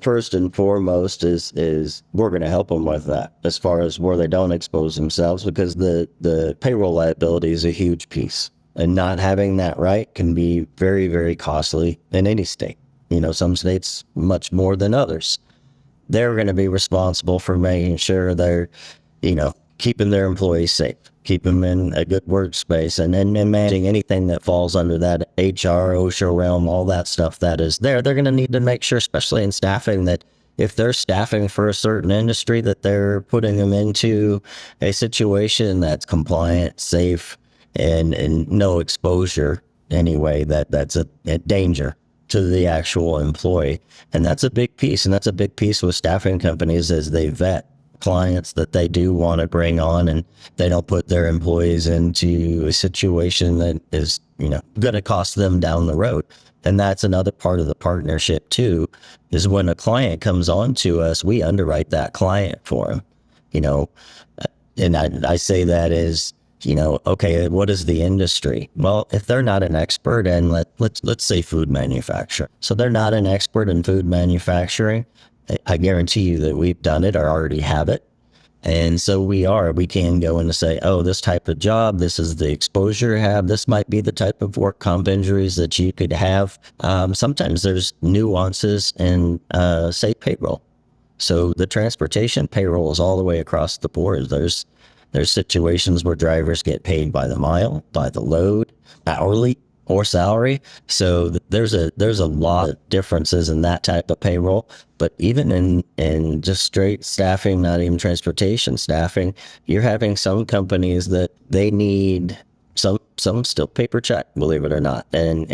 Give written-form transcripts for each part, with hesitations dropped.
first and foremost is we're going to help them with that as far as where they don't expose themselves, because the payroll liability is a huge piece, and not having that right can be very, very costly in any state. Some states much more than others. They're going to be responsible for making sure they're, keeping their employees safe, keep them in a good workspace, and then managing anything that falls under that HR, OSHA realm, all that stuff that is there. They're going to need to make sure, especially in staffing, that if they're staffing for a certain industry, that they're putting them into a situation that's compliant, safe, and no exposure anyway, that's a danger to the actual employee. And that's a big piece. And that's a big piece with staffing companies, as they vet clients that they do want to bring on, and they don't put their employees into a situation that is, going to cost them down the road. And that's another part of the partnership too, is when a client comes on to us, we underwrite that client for them, and I say that as, okay, what is the industry? Well, if they're not an expert in, let's say food manufacturing. So they're not an expert in food manufacturing. I guarantee you that we've done it or already have it. And so we can go in and say, oh, this type of job, this is the exposure you have. This might be the type of work comp injuries that you could have. Sometimes there's nuances in, say, payroll. So the transportation payroll is all the way across the board. There's situations where drivers get paid by the mile, by the load, hourly, or salary. So there's a lot of differences in that type of payroll. But even in just straight staffing, not even transportation staffing, you're having some companies that they need some still paper check, believe it or not. And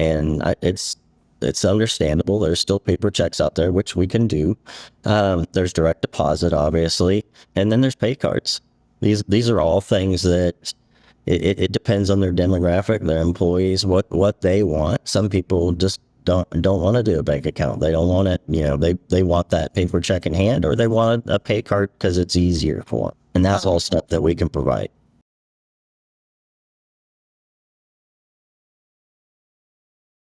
it's understandable. There's still paper checks out there, which we can do. There's direct deposit, obviously, and then there's pay cards. These are all things that it depends on their demographic, their employees, what they want. Some people just don't want to do a bank account. They don't want it. They want that paper check in hand, or they want a pay card because it's easier for them. And that's all stuff that we can provide.